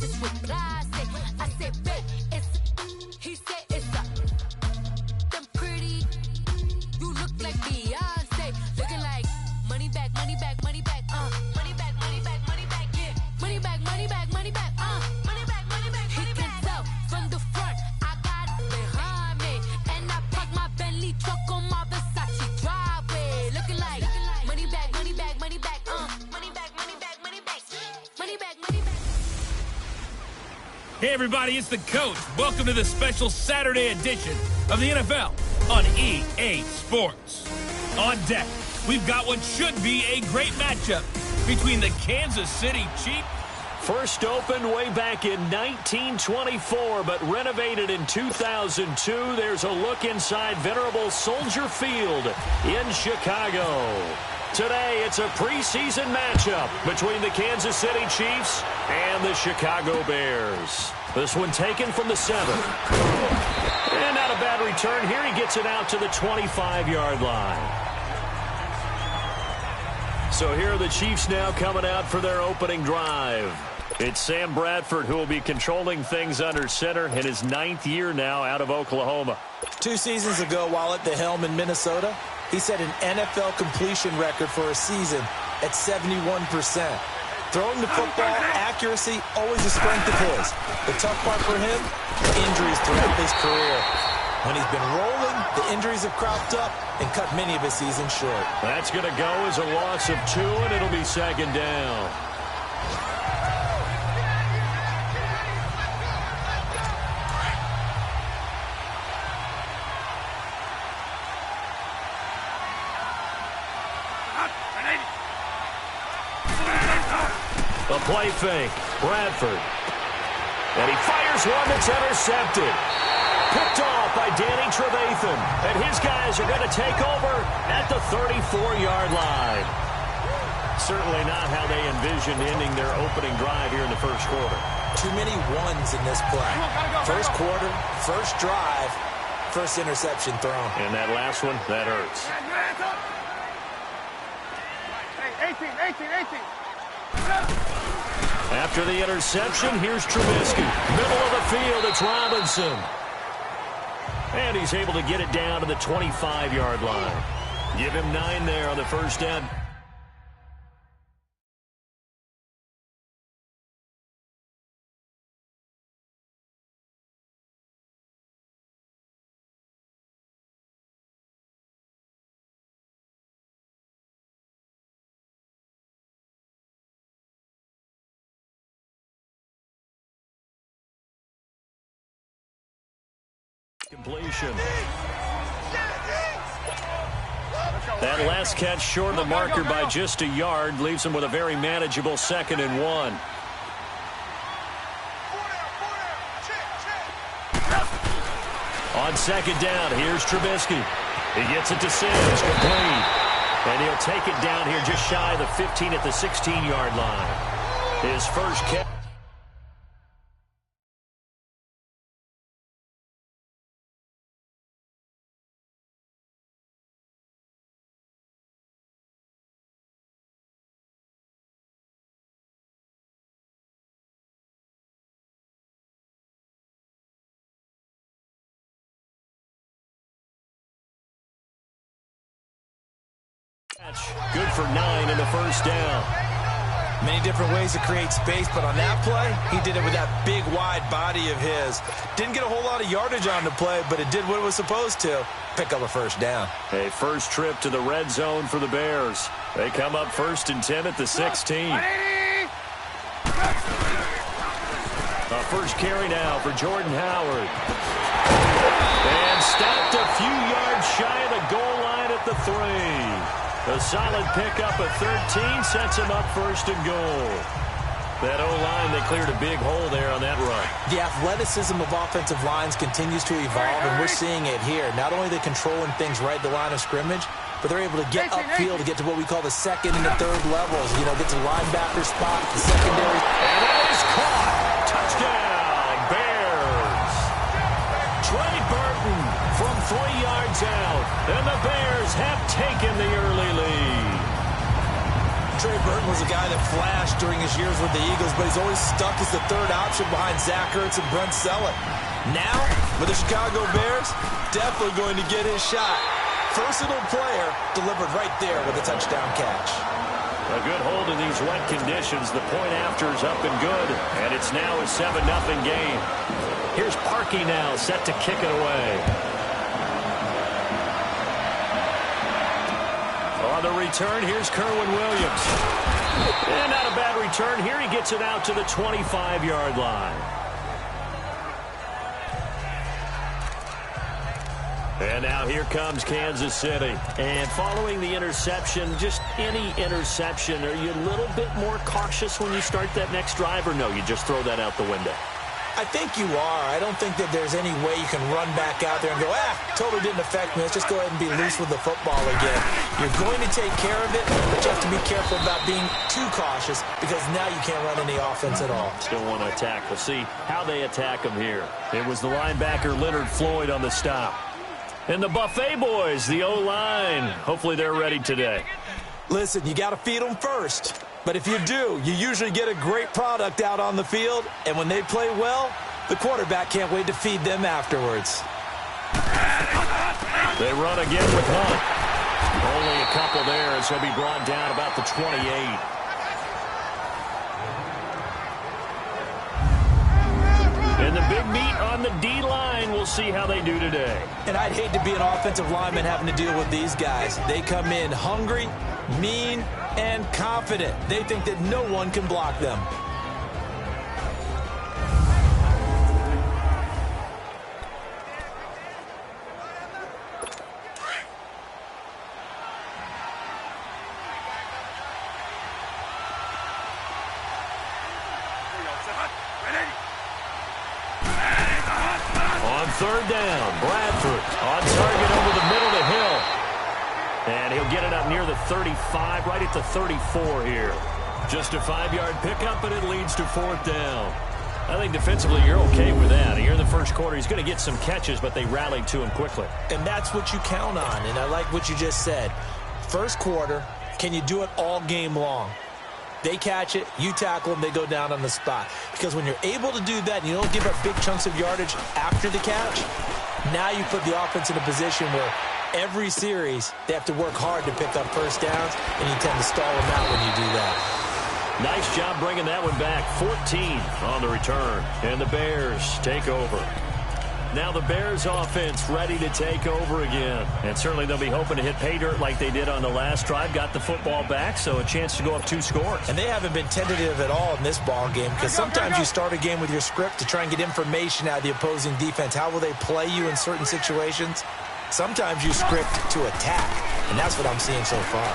bitches with classic. I said, babe, he said it's them pretty. You look like Beyonce, looking like money back, money back, money back, money back, money back, money back, yeah, money back, money back, money back, money back, money back. He can tell from the front, I got it behind me, and I park my Bentley truck on my Versace driveway, looking like money back, money back, money back, money back, money back, money back, money back, money back. Hey everybody, it's the coach. Welcome to the special Saturday edition of the NFL on EA Sports. On deck, we've got what should be a great matchup between the Kansas City Chiefs. First opened way back in 1924, but renovated in 2002. There's a look inside venerable Soldier Field in Chicago. Today, it's a preseason matchup between the Kansas City Chiefs and the Chicago Bears. This one taken from the 7. And not a bad return here. He gets it out to the 25-yard line. So here are the Chiefs now coming out for their opening drive. It's Sam Bradford who will be controlling things under center in his 9th year now out of Oklahoma. 2 seasons ago, while at the helm in Minnesota, he set an NFL completion record for a season at 71%. Throwing the football, accuracy, always a strength of his. The tough part for him, injuries throughout his career. When he's been rolling, the injuries have cropped up and cut many of his seasons short. That's going to go as a loss of 2, and it'll be 2nd down. A play fake, Bradford. And he fires one that's intercepted. Picked off by Danny Trevathan. And his guys are going to take over at the 34-yard line. Certainly not how they envisioned ending their opening drive here in the first quarter. Too many ones in this play. First quarter, first drive, first interception thrown. And that last one, that hurts. 18. After the interception, here's Trubisky. Middle of the field, it's Robinson. And he's able to get it down to the 25-yard line. Give him 9 there on the first down. Completion. That last catch short of the marker by just a yard leaves him with a very manageable 2nd and 1. On 2nd down, here's Trubisky. He gets it to Sims, complete. And he'll take it down here just shy of the 15 at the 16-yard line. His first catch. Good for 9 in the first down. Many different ways to create space, but on that play, he did it with that big, wide body of his. Didn't get a whole lot of yardage on the play, but it did what it was supposed to. Pick up a first down. A first trip to the red zone for the Bears. They come up 1st and 10 at the 16. A first carry now for Jordan Howard. And stopped a few yards shy of the goal line at the 3. A solid pickup of 13 sets him up 1st and goal. That O-line, they cleared a big hole there on that run. The athleticism of offensive lines continues to evolve, and we're seeing it here. Not only are they controlling things right at the line of scrimmage, but they're able to get upfield to get to what we call the 2nd and the 3rd levels. You know, get to the linebacker spot, the secondary. And that is caught. Touchdown, Bears. Trey Burton from 3 yards out, and the Bears have taken the early lead. Trey Burton was a guy that flashed during his years with the Eagles, but he's always stuck as the third option behind Zach Ertz and Brent Selleck. Now, with the Chicago Bears, definitely going to get his shot. Versatile player delivered right there with a touchdown catch. A good hold in these wet conditions. The point after is up and good, and it's now a 7-0 game. Here's Parkey now, set to kick it away. On the return, here's Kerwin Williams. And not a bad return here. He gets it out to the 25-yard line. And now here comes Kansas City. And following the interception, just any interception, are you a little bit more cautious when you start that next drive, or no, you just throw that out the window? I think you are. I don't think that there's any way you can run back out there and go, totally didn't affect me. Let's just go ahead and be loose with the football again. You're going to take care of it, but you have to be careful about being too cautious because now you can't run any offense at all. Still want to attack. We'll see how they attack him here. It was the linebacker Leonard Floyd on the stop. And the Buffet boys, the O-line. Hopefully they're ready today. Listen, you got to feed them first. But if you do, you usually get a great product out on the field. And when they play well, the quarterback can't wait to feed them afterwards. They run again with Hunt. Only a couple there as he'll be brought down about the 28. And the big meat on the D-line, we'll see how they do today. And I'd hate to be an offensive lineman having to deal with these guys. They come in hungry, mean, and confident. They think that no one can block them. Third down, Bradford on target over the middle to Hill. And he'll get it up near the 35, right at the 34 here. Just a 5-yard pickup, but it leads to fourth down. I think defensively you're okay with that. Here in the first quarter, he's going to get some catches, but they rallied to him quickly. And that's what you count on, and I like what you just said. First quarter, can you do it all game long? They catch it, you tackle them, they go down on the spot. Because when you're able to do that and you don't give up big chunks of yardage after the catch, now you put the offense in a position where every series they have to work hard to pick up first downs, and you tend to stall them out when you do that. Nice job bringing that one back. 14 on the return. And the Bears take over. Now the Bears offense ready to take over again. And certainly they'll be hoping to hit pay dirt like they did on the last drive. Got the football back, so a chance to go up 2 scores. And they haven't been tentative at all in this ball game because sometimes you start a game with your script to try and get information out of the opposing defense. How will they play you in certain situations? Sometimes you script to attack, and that's what I'm seeing so far.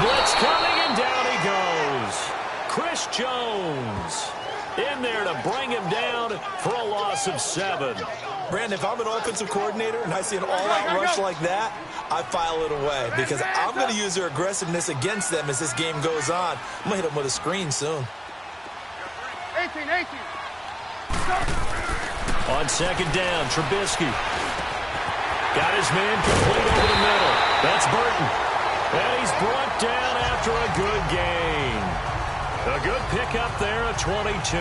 Blitz coming, and down he goes. Chris Jones in there to bring him down for a loss of 7. Brandon, if I'm an offensive coordinator and I see an all-out rush like that, I file it away because I'm going to use their aggressiveness against them as this game goes on. I'm going to hit them with a screen soon. 18. On second down, Trubisky. Got his man complete over the middle. That's Burton. And he's brought down after a good gain. A good pickup there at 22.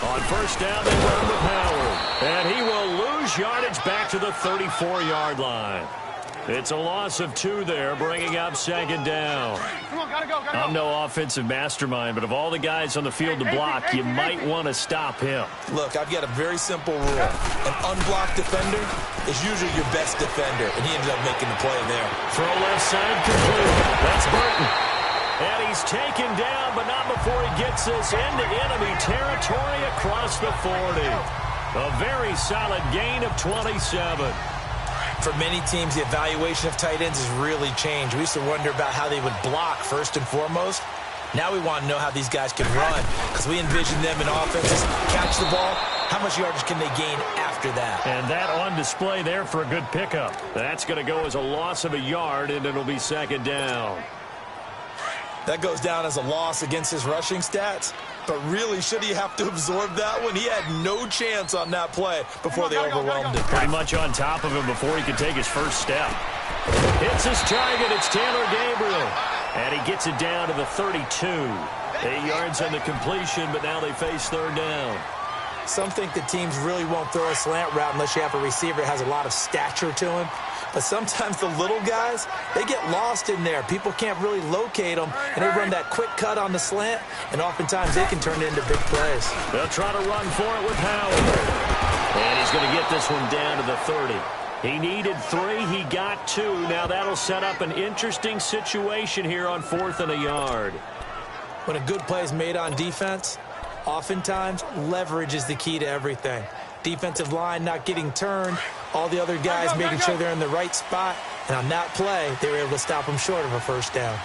On first down, they run with Howard. And he will lose yardage back to the 34-yard line. It's a loss of 2 there, bringing up second down. Come on, gotta go. I'm no offensive mastermind, but of all the guys on the field to block, you might want to stop him. Look, I've got a very simple rule. An unblocked defender is usually your best defender, and he ended up making the play there. Throw left side complete. That's Burton. And he's taken down, but not before he gets this into enemy territory across the 40. A very solid gain of 27. For many teams, the evaluation of tight ends has really changed. We used to wonder about how they would block first and foremost. Now we want to know how these guys can run because we envision them in offenses catch the ball. How much yardage can they gain after that? And that on display there for a good pickup. That's going to go as a loss of a yard, and it'll be second down. That goes down as a loss against his rushing stats, But really, should he have to absorb that one? He had no chance on that play before they overwhelmed him. Pretty much on top of him before he could take his first step. Hits his target. It's Taylor Gabriel. And he gets it down to the 32. 8 yards on the completion, but now they face third down. Some think the teams really won't throw a slant route unless you have a receiver that has a lot of stature to him. But sometimes the little guys, they get lost in there. People can't really locate them, and they run that quick cut on the slant, and oftentimes they can turn it into big plays. They'll try to run for it with Howard. And he's going to get this one down to the 30. He needed 3. He got 2. Now that'll set up an interesting situation here on 4th and a yard. When a good play is made on defense, oftentimes leverage is the key to everything. Defensive line not getting turned, all the other guys making sure they're in the right spot, and on that play, they were able to stop them short of a first down.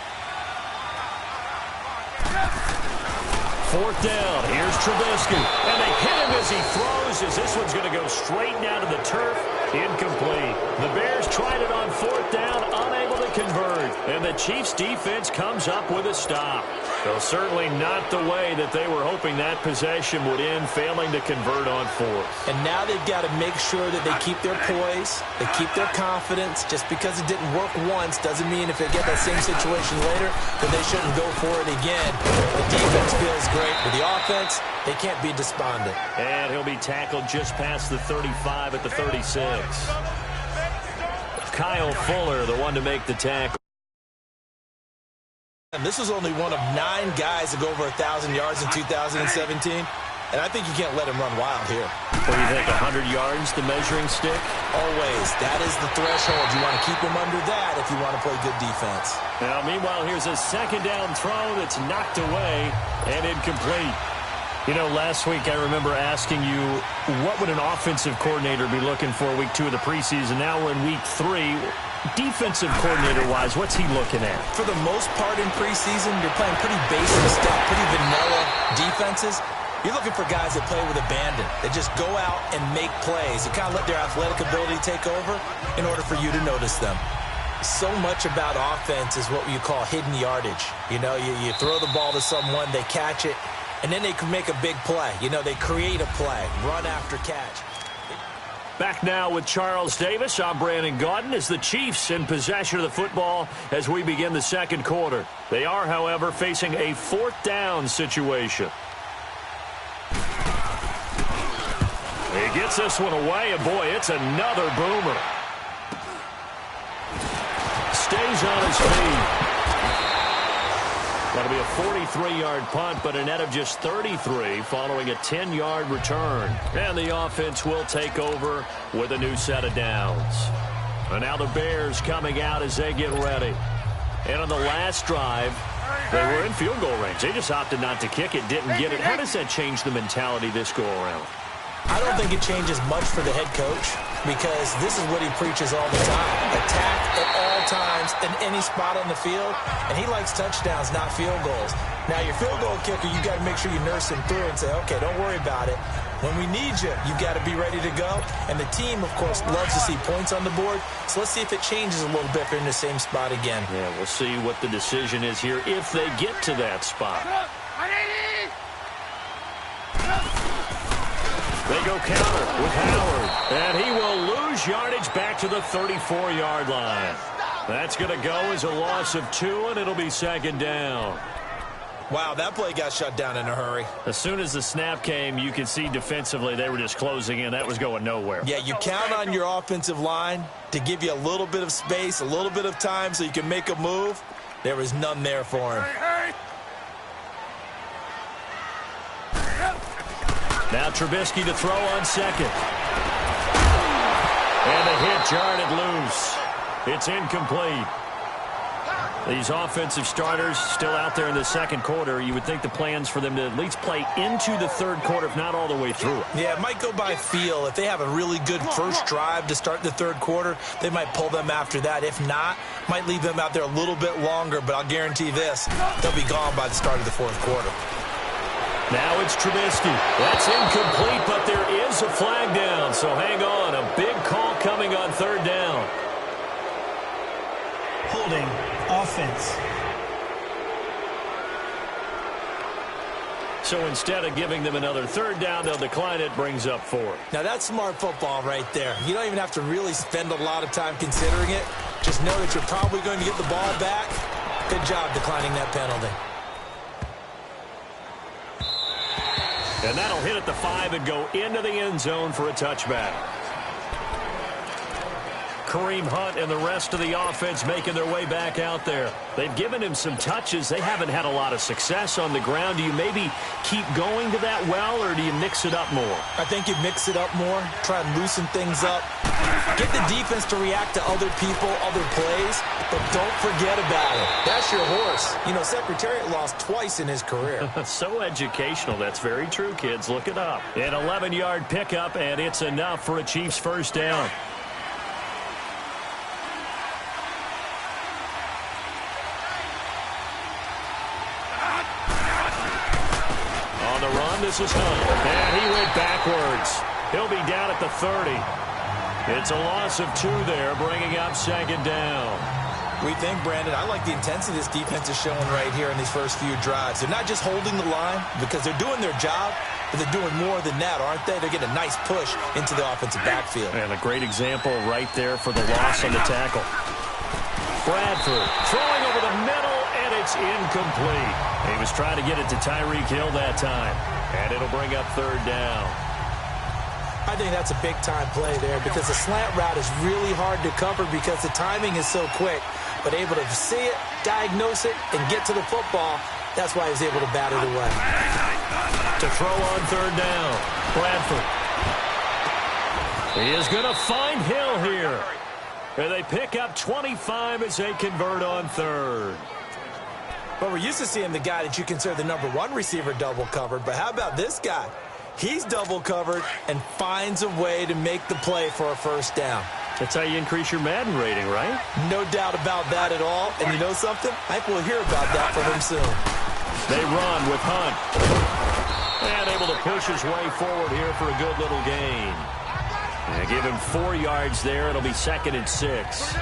4th down, here's Trubisky, and they hit him as he throws, as this one's going to go straight down to the turf, incomplete. The Bears tried it on 4th down, unable to convert, and the Chiefs' defense comes up with a stop. So certainly not the way that they were hoping that possession would end, failing to convert on 4th. And now they've got to make sure that they keep their poise, they keep their confidence. Just because it didn't work once doesn't mean if they get that same situation later, then they shouldn't go for it again. The defense feels great, but the offense, they can't be despondent. And he'll be tackled just past the 35 at the 36. Kyle Fuller, the one to make the tackle. And this is only one of 9 guys to go over 1,000 yards in 2017. And I think you can't let him run wild here. What do you think, 100 yards, the measuring stick? Always. That is the threshold. You want to keep him under that if you want to play good defense. Now, meanwhile, here's a second down throw that's knocked away and incomplete. You know, last week I remember asking you, what would an offensive coordinator be looking for week 2 of the preseason? Now we're in week 3. Defensive coordinator-wise, what's he looking at? For the most part in preseason, you're playing pretty basic stuff, pretty vanilla defenses. You're looking for guys that play with abandon, that just go out and make plays. You kind of let their athletic ability take over in order for you to notice them. So much about offense is what you call hidden yardage. You know, you throw the ball to someone, they catch it, and then they can make a big play. You know, they create a play, run after catch. Back now with Charles Davis. I'm Brandon Gaudin as the Chiefs in possession of the football as we begin the second quarter. They are, however, facing a 4th down situation. He gets this one away, and boy, it's another boomer. Stays on his feet. That'll be a 43-yard punt, but a net of just 33 following a 10-yard return. And the offense will take over with a new set of downs. And now the Bears coming out as they get ready. And on the last drive, they were in field goal range. They just opted not to kick it, didn't get it. How does that change the mentality this go-around? I don't think it changes much for the head coach because this is what he preaches all the time. Attack at all times in any spot on the field, and he likes touchdowns, not field goals. Now, your field goal kicker, you got to make sure you nurse him through and say, okay, don't worry about it. When we need you, you got to be ready to go. And the team, of course, loves to see points on the board. So let's see if it changes a little bit if they're in the same spot again. Yeah, we'll see what the decision is here if they get to that spot. They go counter with Howard, and he will lose yardage back to the 34-yard line. That's going to go as a loss of 2, and it'll be second down. Wow, that play got shut down in a hurry. As soon as the snap came, you could see defensively they were just closing in. That was going nowhere. Yeah, you count on your offensive line to give you a little bit of space, a little bit of time so you can make a move. There was none there for him. Now Trubisky to throw on second. And the hit jarred it loose. It's incomplete. These offensive starters still out there in the second quarter. You would think the plans for them to at least play into the third quarter, if not all the way through it. Yeah, it might go by feel. If they have a really good first drive to start the third quarter, they might pull them after that. If not, might leave them out there a little bit longer, but I'll guarantee this, they'll be gone by the start of the fourth quarter. Now it's Trubisky. That's incomplete, but there is a flag down, so hang on. A big call coming on third down. So instead of giving them another third down, they'll decline it, brings up 4. Now, that's smart football right there. You don't even have to really spend a lot of time considering it. Just know that you're probably going to get the ball back. Good job declining that penalty. And that'll hit at the 5 and go into the end zone for a touchback. Kareem Hunt and the rest of the offense making their way back out there. They've given him some touches. They haven't had a lot of success on the ground. Do you maybe keep going to that well, or do you mix it up more? I think you mix it up more, try and loosen things up. Get the defense to react to other people, other plays, but don't forget about it. That's your horse. You know, Secretariat lost twice in his career. So educational. That's very true, kids. Look it up. An 11-yard pickup, and it's enough for a Chiefs first down. This is Hunt, and he went backwards. He'll be down at the 30. It's a loss of 2 there, bringing up second down. We think, Brandon, I like the intensity this defense is showing right here in these first few drives. They're not just holding the line because they're doing their job, but they're doing more than that, aren't they? They're getting a nice push into the offensive backfield. And a great example right there for the loss on the tackle. Bradford throwing over the middle, and it's incomplete. He was trying to get it to Tyreek Hill that time. And it'll bring up third down. I think that's a big-time play there because the slant route is really hard to cover because the timing is so quick. But able to see it, diagnose it, and get to the football, that's why he was able to bat it away. To throw on third down, Bradford. He is going to find Hill here. And they pick up 25 as they convert on third. But we're used to seeing the guy that you consider the #1 receiver double covered. But how about this guy? He's double covered and finds a way to make the play for a first down. That's how you increase your Madden rating, right? No doubt about that at all. And you know something? I think we'll hear about that from him soon. They run with Hunt. And able to push his way forward here for a good little gain. And give him 4 yards there. It'll be 2nd and 6.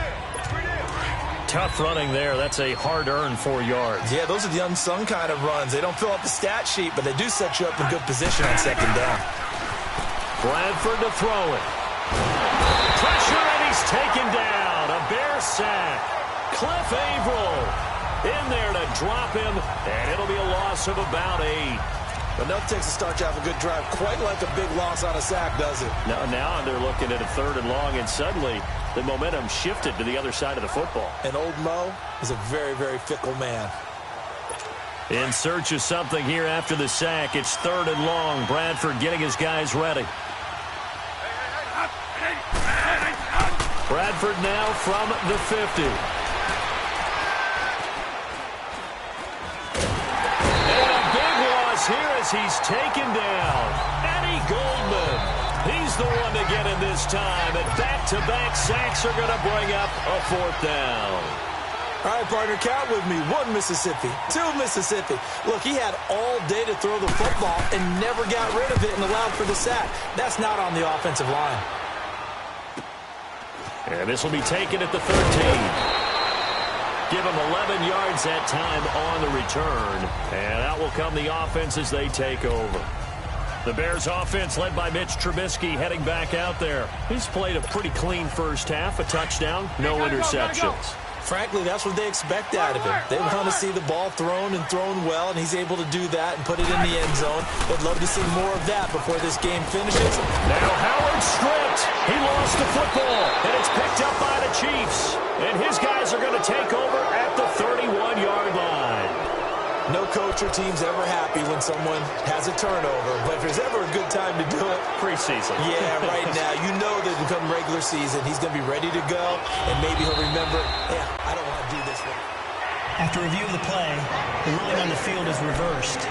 Tough running there. That's a hard-earned 4 yards. Yeah, those are the unsung kind of runs. They don't fill up the stat sheet, but they do set you up in good position on second down. Bradford to throw it. Pressure, and he's taken down. A Bear sack. Cliff Averill in there to drop him, and it'll be a loss of about 8. Enough takes to start you off a good drive. Quite like a big loss on a sack, does it? Now they're looking at a 3rd and long, and suddenly the momentum shifted to the other side of the football. And old Mo is a very, very fickle man. In search of something here after the sack. It's 3rd and long. Bradford getting his guys ready. Bradford now from the 50. Here as he's taken down. Eddie Goldman. He's the one to get him this time. And back-to-back sacks are going to bring up a 4th down. All right, partner, count with me. 1 Mississippi, 2 Mississippi. Look, he had all day to throw the football and never got rid of it and allowed for the sack. That's not on the offensive line. And this will be taken at the 13. Give them 11 yards that time on the return. And out will come the offense as they take over. The Bears offense led by Mitch Trubisky heading back out there. He's played a pretty clean first half, a touchdown, no interceptions. Frankly, that's what they expect out of him. They want to see the ball thrown and thrown well, and he's able to do that and put it in the end zone. They'd love to see more of that before this game finishes. Now Howard stripped. He lost the football, and it's picked up by the Chiefs. And his guys are going to take over at the 31-yard line. No coach or team's ever happy when someone has a turnover, but if there's ever a good time to do it, preseason. Yeah, right now. You know that come regular season, he's going to be ready to go, and maybe he'll remember, yeah, I don't want to do this one. After review of the play, the ruling on the field is reversed.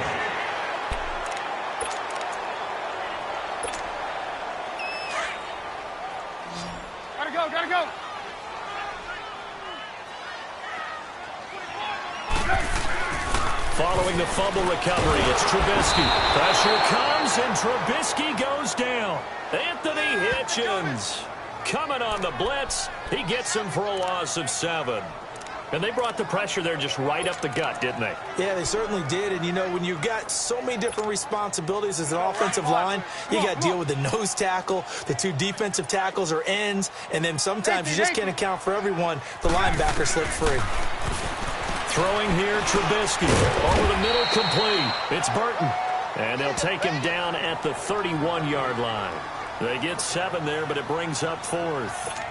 Gotta go. Following the fumble recovery, it's Trubisky. Pressure comes, and Trubisky goes down. Anthony Hitchens coming on the blitz. He gets him for a loss of 7. And they brought the pressure there just right up the gut, didn't they? Yeah, they certainly did. And, you know, when you've got so many different responsibilities as an offensive line, you got to deal with the nose tackle, the 2 defensive tackles or ends, and then sometimes you just can't account for everyone. The linebacker slipped free. Throwing here, Trubisky. Over the middle, complete. It's Burton. And they'll take him down at the 31-yard line. They get 7 there, but it brings up 4th.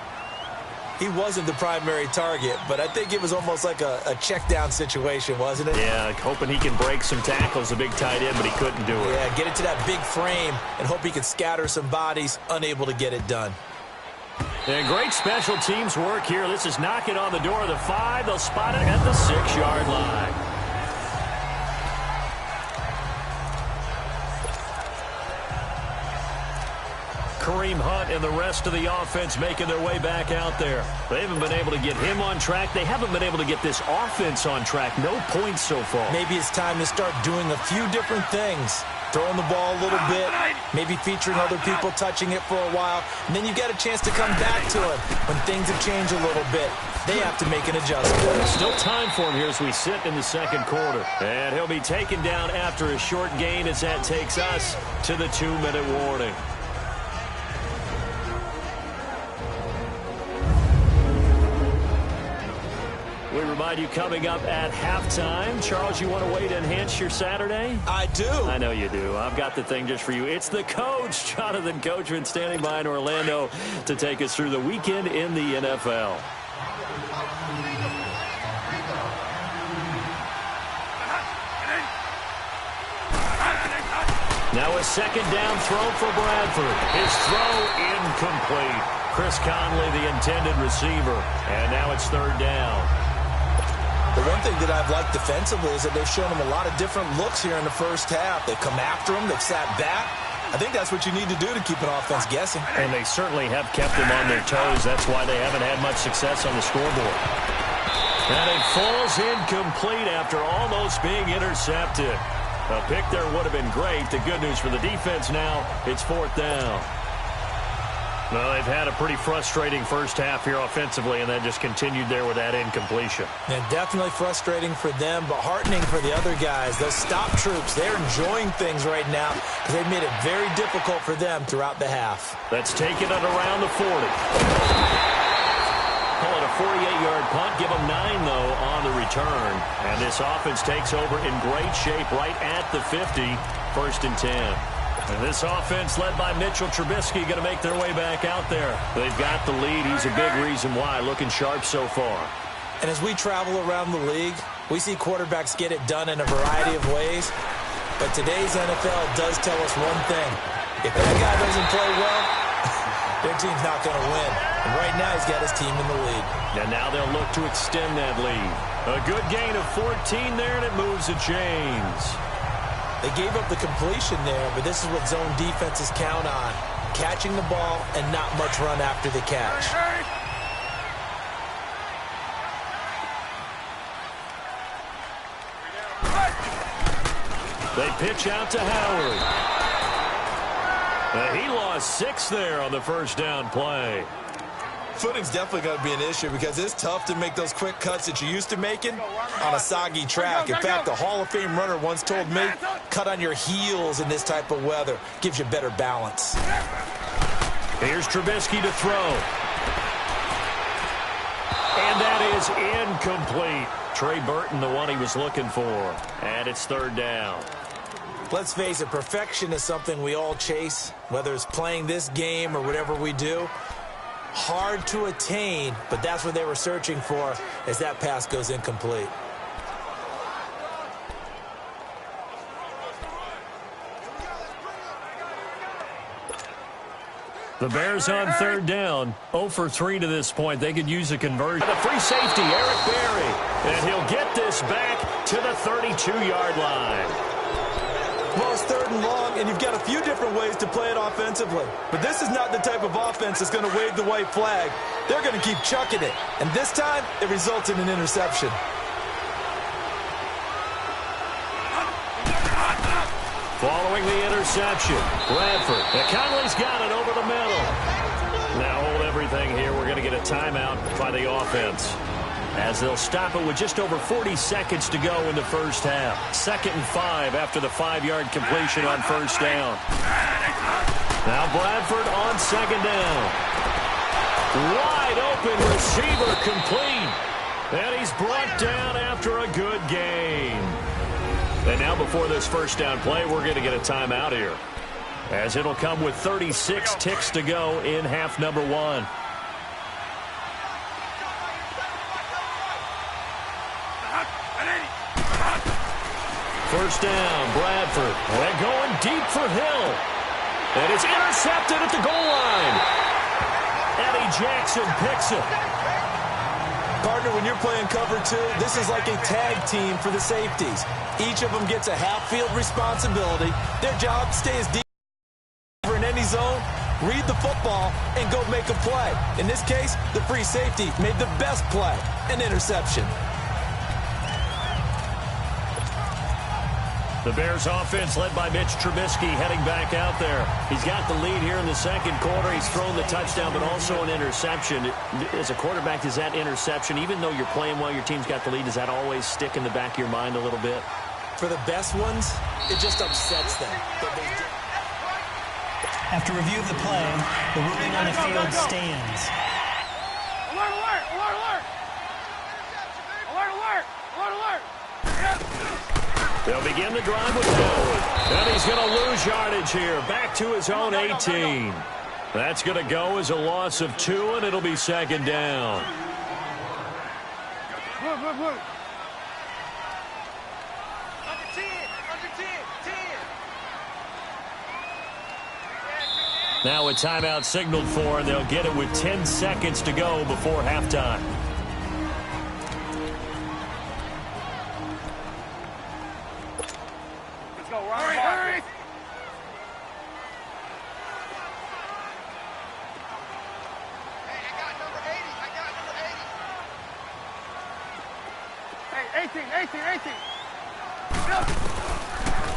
He wasn't the primary target, but I think it was almost like a check-down situation, wasn't it? Yeah, hoping he can break some tackles, a big tight end, but he couldn't do it. Yeah, get it to that big frame and hope he can scatter some bodies, unable to get it done. And great special teams work here. This is knocking on the door of the 5. They'll spot it at the 6-yard line. Kareem Hunt and the rest of the offense making their way back out there. They haven't been able to get him on track. They haven't been able to get this offense on track. No points so far. Maybe it's time to start doing a few different things. Throwing the ball a little bit, maybe featuring other people touching it for a while, and then you get a chance to come back to it when things have changed a little bit. They have to make an adjustment. Still time for him here as we sit in the second quarter. And he'll be taken down after a short gain as that takes us to the 2-minute warning. We remind you coming up at halftime. Charles, you want a way to enhance your Saturday? I do. I know you do. I've got the thing just for you. It's the coach, Jonathan Coachman, standing by in Orlando to take us through the weekend in the NFL. Now a second down throw for Bradford. His throw incomplete. Chris Conley, the intended receiver. And now it's 3rd down. The one thing that I've liked defensively is that they've shown him a lot of different looks here in the first half. They've come after him. They've sat back. I think that's what you need to do to keep an offense guessing. And they certainly have kept them on their toes. That's why they haven't had much success on the scoreboard. And it falls incomplete after almost being intercepted. A pick there would have been great. The good news for the defense now, it's 4th down. Well, they've had a pretty frustrating first half here offensively, and then just continued there with that incompletion. And definitely frustrating for them, but heartening for the other guys. Those stop troops, they're enjoying things right now because they've made it very difficult for them throughout the half. Let's take it at around the 40. Call it a 48-yard punt. Give them 9, though, on the return. And this offense takes over in great shape right at the 50, 1st and 10. And this offense led by Mitchell Trubisky going to make their way back out there. They've got the lead. He's a big reason why. Looking sharp so far. And as we travel around the league, we see quarterbacks get it done in a variety of ways. But today's NFL does tell us one thing. If that guy doesn't play well, their team's not going to win. And right now he's got his team in the lead. And now they'll look to extend that lead. A good gain of 14 there, and it moves the chains. They gave up the completion there, but this is what zone defenses count on. Catching the ball and not much run after the catch. They pitch out to Howard. He lost 6 there on the first down play. Footing's definitely going to be an issue because it's tough to make those quick cuts that you're used to making on a soggy track. In fact, a Hall of Fame runner once told me, cut on your heels in this type of weather. Gives you better balance. Here's Trubisky to throw. And that is incomplete. Trey Burton, the one he was looking for. And it's 3rd down. Let's face it, perfection is something we all chase, whether it's playing this game or whatever we do. Hard to attain, but that's what they were searching for as that pass goes incomplete. The Bears on 3rd down, 0 for 3 to this point. They could use a conversion. The free safety, Eric Berry, and he'll get this back to the 32-yard line. Well, it's 3rd and long, and you've got a few different ways to play it offensively. But this is not the type of offense that's going to wave the white flag. They're going to keep chucking it. And this time, it results in an interception. Following the interception, Bradford. Conley's got it over the middle. Now hold everything here. We're going to get a timeout by the offense. as they'll stop it with just over 40 seconds to go in the first half. 2nd and 5 after the 5-yard completion on first down. Now Bradford on 2nd down. Wide open receiver complete. And he's brought down after a good gain. And now before this first down play, we're going to get a timeout here, as it'll come with 36 ticks to go in half number 1. First down, Bradford. And going deep for Hill. And it's intercepted at the goal line. Eddie Jackson picks it. Partner, when you're playing cover 2, this is like a tag team for the safeties. Each of them gets a half-field responsibility. Their job stays deep in any zone, read the football, and go make a play. In this case, the free safety made the best play, an interception. The Bears offense led by Mitch Trubisky heading back out there. He's got the lead here in the second quarter. He's thrown the touchdown, but also an interception. As a quarterback, is that interception, even though you're playing well, your team's got the lead, does that always stick in the back of your mind a little bit? For the best ones, it just upsets them. After review of the play, the ruling on the field stands. Alert, alert, alert, alert! Alert, alert, alert, alert! They'll begin the drive with Howard. And he's going to lose yardage here. Back to his own 18. That's going to go as a loss of 2, and it'll be 2nd down. Move, move, move. Now a timeout signaled for, and they'll get it with 10 seconds to go before halftime. Let's go, Ron. Hurry! Hey, I got number 80. Hey, 18, 18, 18.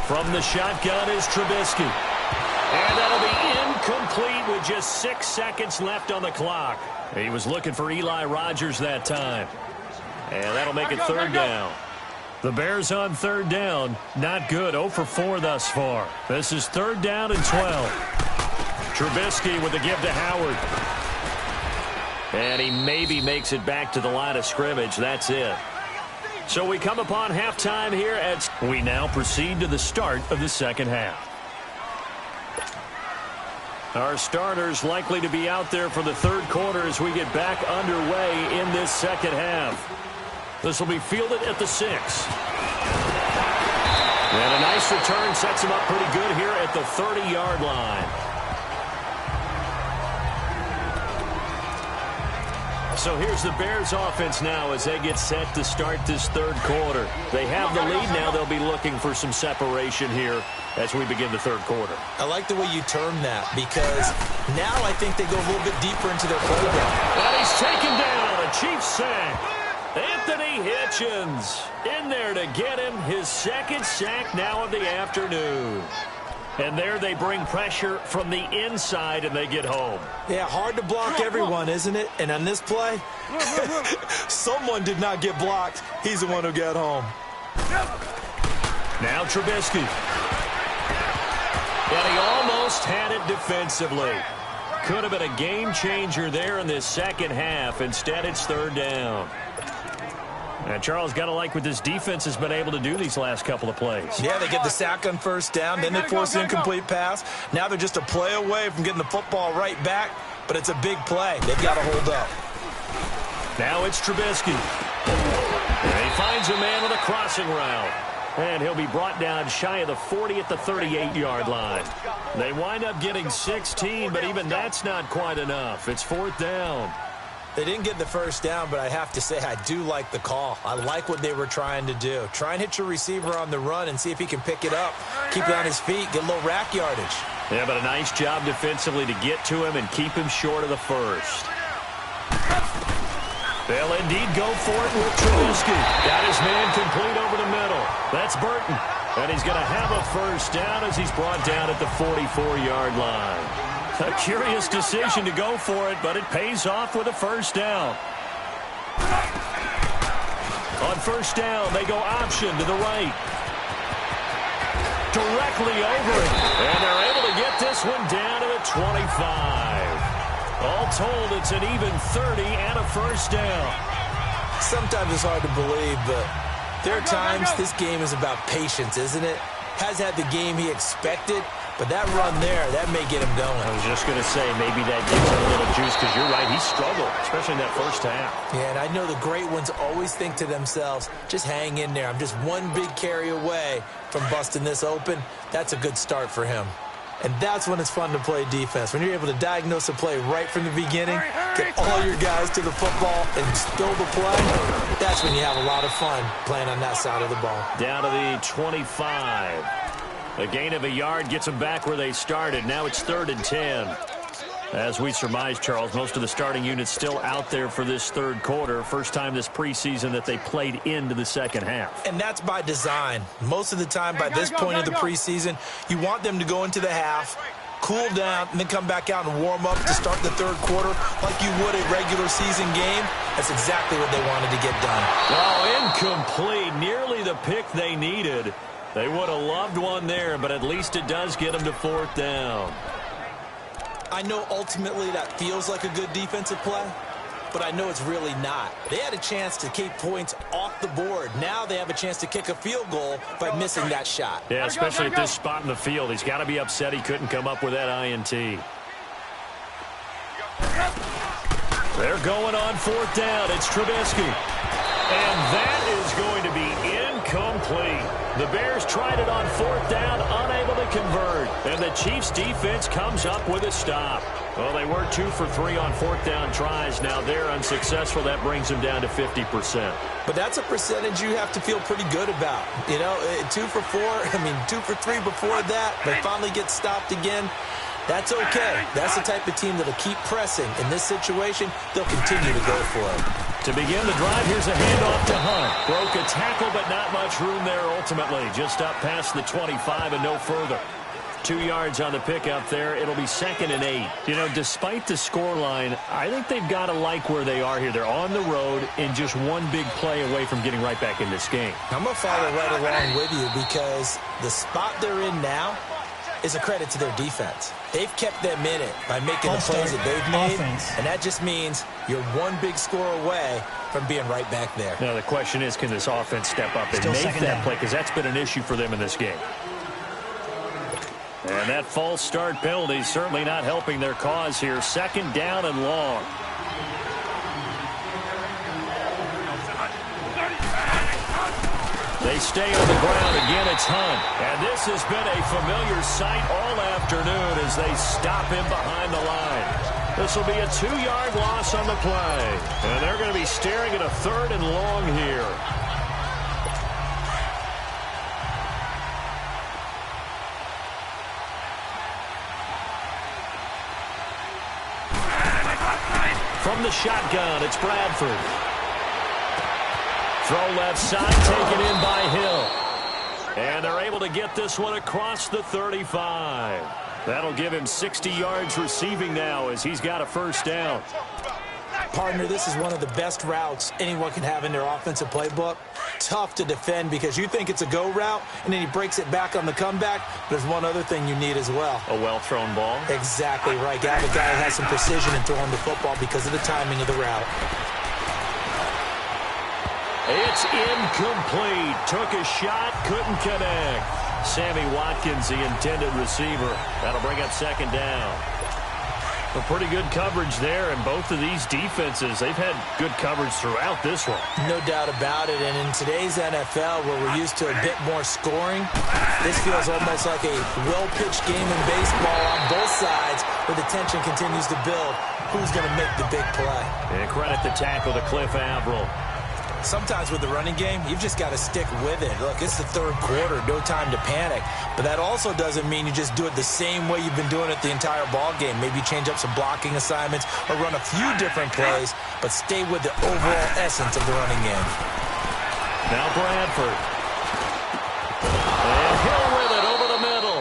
From the shotgun is Trubisky. And that'll be incomplete with just 6 seconds left on the clock. He was looking for Eli Rogers that time. And that'll make it 3rd down. The Bears on 3rd down. Not good. 0 for 4 thus far. This is 3rd down and 12. Trubisky with the give to Howard. And he maybe makes it back to the line of scrimmage. That's it. So we come upon halftime here as we now proceed to the start of the second half. Our starters likely to be out there for the 3rd quarter as we get back underway in this second half. This will be fielded at the 6. And a nice return sets him up pretty good here at the 30-yard line. So here's the Bears offense now as they get set to start this 3rd quarter. They have the lead now. They'll be looking for some separation here as we begin the 3rd quarter. I like the way you term that, because now I think they go a little bit deeper into their playbook. And he's taken down, a Chiefs sack. Anthony Hitchens in there to get him his 2nd sack now of the afternoon. And there they bring pressure from the inside, and they get home. Yeah, hard to block everyone, isn't it? And on this play, someone did not get blocked. He's the one who got home. Now Trubisky. And he almost had it defensively. Could have been a game changer there in this second half. Instead, it's 3rd down. And Charles, got to like what this defense has been able to do these last couple of plays. Yeah, they get the sack on 1st down, then they force the incomplete pass. Now they're just a play away from getting the football right back, but it's a big play. They've got to hold up. Now it's Trubisky. And he finds a man with a crossing route. And he'll be brought down shy of the 40 at the 38-yard line. They wind up getting 16, but even that's not quite enough. It's 4th down. They didn't get the 1st down, but I have to say I do like the call. I like what they were trying to do. Try and hit your receiver on the run and see if he can pick it up. Keep it on his feet, get a little rack yardage. Yeah, but a nice job defensively to get to him and keep him short of the 1st. They'll indeed go for it with Trubisky. Got his man complete over the middle. That's Burton. And he's going to have a 1st down as he's brought down at the 44-yard line. A curious decision to go for it, but it pays off with a 1st down. On first down, they go option to the right. Directly over it. And they're able to get this one down to the 25. All told, it's an even 30 and a first down. Sometimes it's hard to believe, but there are times this game is about patience, isn't it? Has had the game he expected, but that run there, that may get him going. I was just going to say, maybe that gives him a little juice, because you're right, he struggled, especially in that first half. Yeah, and I know the great ones always think to themselves, just hang in there. I'm just one big carry away from busting this open. That's a good start for him. And that's when it's fun to play defense. When you're able to diagnose a play right from the beginning, get all your guys to the football and build the play, that's when you have a lot of fun playing on that side of the ball. Down to the 25. A gain of a yard gets them back where they started. Now it's 3rd and 10. As we surmised, Charles, most of the starting units still out there for this third quarter. First time this preseason that they played into the second half. And that's by design. Most of the time by this point of the preseason, you want them to go into the half, cool down, and then come back out and warm up to start the third quarter like you would a regular season game. That's exactly what they wanted to get done. Oh, incomplete. Nearly the pick they needed. They would have loved one there, but at least it does get them to 4th down. I know ultimately that feels like a good defensive play, but I know it's really not. They had a chance to keep points off the board. Now they have a chance to kick a field goal by missing that shot. Yeah, especially at this spot in the field. He's got to be upset he couldn't come up with that INT. They're going on 4th down. It's Trubisky. And that is going to be incomplete. The Bears tried it on 4th down, unable to convert. And the Chiefs' defense comes up with a stop. Well, they were 2 for 3 on 4th down tries. Now they're unsuccessful. That brings them down to 50%. But that's a percentage you have to feel pretty good about. You know, 2 for 4, 2 for 3 before that. They finally get stopped again. That's okay. That's the type of team that'll keep pressing. In this situation, they'll continue to go for it. To begin the drive, here's a handoff to Hunt. Broke a tackle, but not much room there ultimately. Just up past the 25 and no further. 2 yards on the pickup there. It'll be 2nd and 8. You know, despite the scoreline, I think they've got to like where they are here. They're on the road and just one big play away from getting right back in this game. I'm going to follow right along with you because the spot they're in now is a credit to their defense. They've kept them in it by making the plays that they've made, and that just means you're one big score away from being right back there. Now the question is, can this offense step up and make that play? Because that's been an issue for them in this game. And that false start penalty is certainly not helping their cause here. 2nd down and long. They stay on the ground. Again, it's Hunt. And this has been a familiar sight all afternoon as they stop him behind the line. This will be a 2-yard loss on the play. And they're going to be staring at a 3rd and long here. From the shotgun, it's Bradford. Throw left side, taken in by Hill. And they're able to get this one across the 35. That'll give him 60 yards receiving now as he's got a 1st down. Partner, this is one of the best routes anyone can have in their offensive playbook. Tough to defend because you think it's a go route, and then he breaks it back on the comeback. There's one other thing you need as well. A well-thrown ball? Exactly right. You have a guy who has some precision in throwing the football because of the timing of the route. It's incomplete. Took a shot, couldn't connect. Sammy Watkins, the intended receiver. That'll bring up 2nd down. A pretty good coverage there, and both of these defenses, they've had good coverage throughout this one. No doubt about it, and in today's NFL, where we're used to a bit more scoring, this feels almost like a well-pitched game in baseball on both sides, where the tension continues to build. Who's going to make the big play? And credit the tackle to Cliff Averill. Sometimes with the running game, you've just got to stick with it. Look, it's the third quarter, no time to panic. But that also doesn't mean you just do it the same way you've been doing it the entire ball game. Maybe change up some blocking assignments or run a few different plays, but stay with the overall essence of the running game. Now Bradford. And Hill with it over the middle.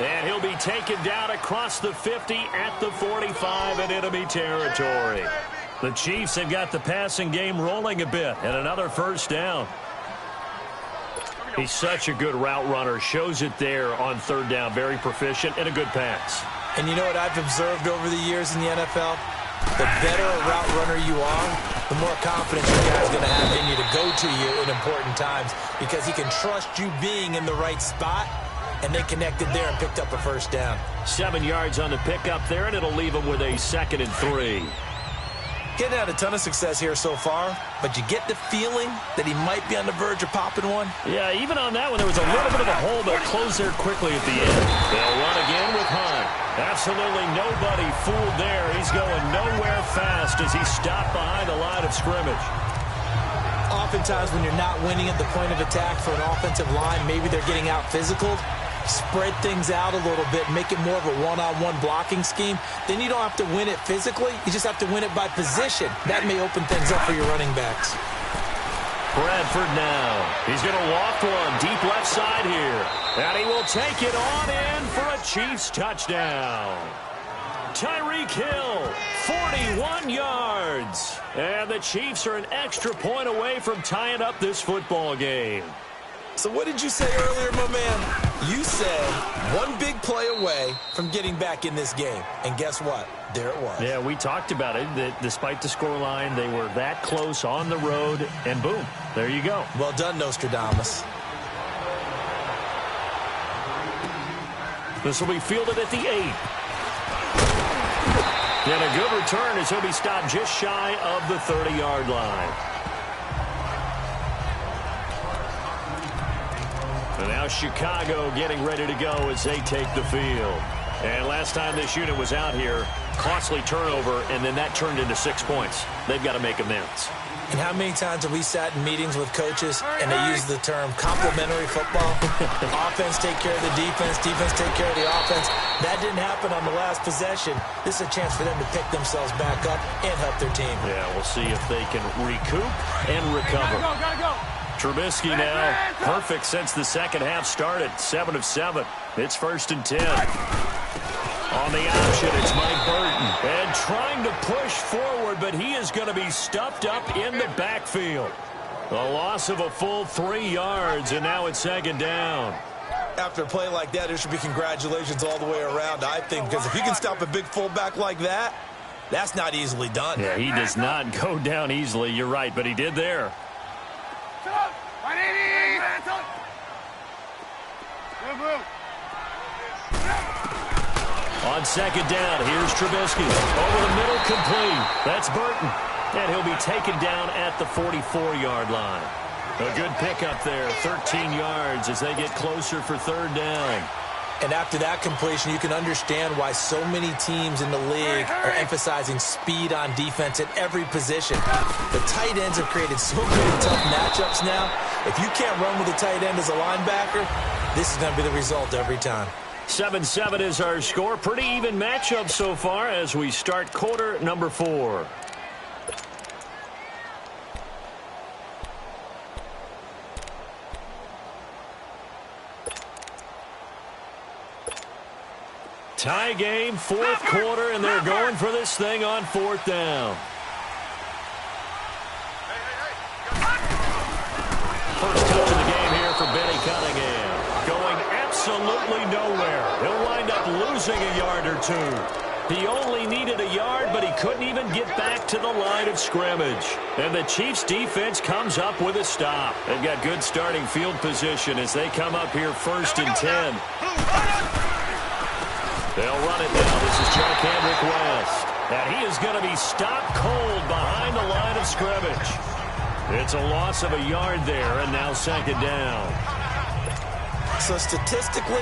And he'll be taken down across the 50 at the 45 in enemy territory. The Chiefs have got the passing game rolling a bit, and another first down. He's such a good route runner. Shows it there on third down. Very proficient and a good pass. And you know what I've observed over the years in the NFL? The better a route runner you are, the more confidence your guy's going to have in you to go to you in important times because he can trust you being in the right spot, and they connected there and picked up a first down. 7 yards on the pickup there, and it'll leave him with a 2nd and 3. Getting out a ton of success here so far, but you get the feeling that he might be on the verge of popping one. Yeah, even on that one, there was a little bit of a hole, but it closed there quickly at the end. They'll run again with Hunt. Absolutely nobody fooled there. He's going nowhere fast as he stopped behind the line of scrimmage. Oftentimes when you're not winning at the point of attack for an offensive line, maybe they're getting out physical. Spread things out a little bit, make it more of a one-on-one blocking scheme. Then you don't have to win it physically. You just have to win it by position. That may open things up for your running backs. Bradford now. He's going to walk one deep left side here. And he will take it on in for a Chiefs touchdown. Tyreek Hill, 41 yards. And the Chiefs are an extra point away from tying up this football game. So what did you say earlier, my man? You said one big play away from getting back in this game. And guess what? There it was. Yeah, we talked about it, that despite the scoreline, they were that close on the road, and boom, there you go. Well done, Nostradamus. This will be fielded at the 8. And a good return as he'll be stopped just shy of the 30-yard line. And now Chicago getting ready to go as they take the field. And last time this unit was out here, costly turnover, and then that turned into 6 points. They've got to make amends. And how many times have we sat in meetings with coaches and they use the term complementary football? Offense take care of the defense, defense take care of the offense. That didn't happen on the last possession. This is a chance for them to pick themselves back up and help their team. Yeah, we'll see if they can recoup and recover. Gotta go. Trubisky now, perfect since the second half started. 7 of 7. It's 1st and 10. On the option, it's Mike Burton. And trying to push forward, but he is going to be stuffed up in the backfield. A loss of a full 3 yards, and now it's 2nd down. After a play like that, there should be congratulations all the way around, I think, because if you can stop a big fullback like that, that's not easily done. Yeah, he does not go down easily. You're right, but he did there. On 2nd down, here's Trubisky. Over the middle, complete. That's Burton. And he'll be taken down at the 44-yard line. A good pickup there, 13 yards as they get closer for 3rd down. And after that completion, you can understand why so many teams in the league are emphasizing speed on defense at every position. The tight ends have created so many tough matchups now. If you can't run with a tight end as a linebacker, this is going to be the result every time. 7-7 is our score. Pretty even matchup so far as we start quarter number 4. Tie game, 4th quarter, and they're going for this thing on 4th down. First touch of the game here for Benny Cunningham. Going absolutely nowhere. He'll wind up losing a yard or 2. He only needed a yard, but he couldn't even get back to the line of scrimmage. And the Chiefs' defense comes up with a stop. They've got good starting field position as they come up here 1st and 10. They'll run it now. This is Jack Hendrick West. And he is going to be stopped cold behind the line of scrimmage. It's a loss of a yard there, and now 2nd down. So statistically,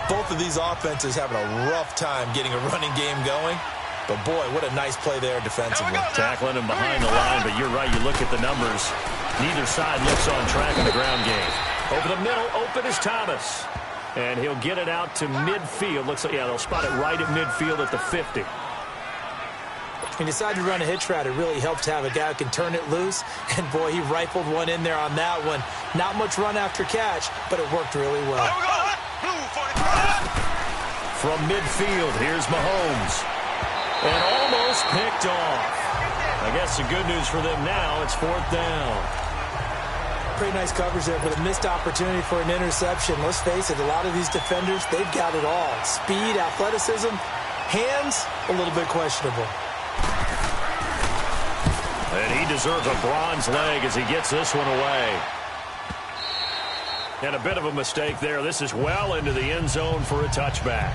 both of these offenses having a rough time getting a running game going. But, boy, what a nice play there defensively. Tackling him behind the line, but you're right. You look at the numbers. Neither side looks on track in the ground game. Over the middle, open is Thomas. And he'll get it out to midfield. Looks like, yeah, they'll spot it right at midfield at the 50. He decided to run a hitch route. It really helped to have a guy who can turn it loose. And, boy, he rifled one in there on that one. Not much run after catch, but it worked really well. From midfield, here's Mahomes. And almost picked off. guess the good news for them now, it's 4th down. Pretty nice coverage there, but a missed opportunity for an interception. Let's face it, a lot of these defenders, they've got it all. Speed, athleticism, hands, a little bit questionable. And he deserves a bronze leg as he gets this one away. And a bit of a mistake there. This is well into the end zone for a touchback.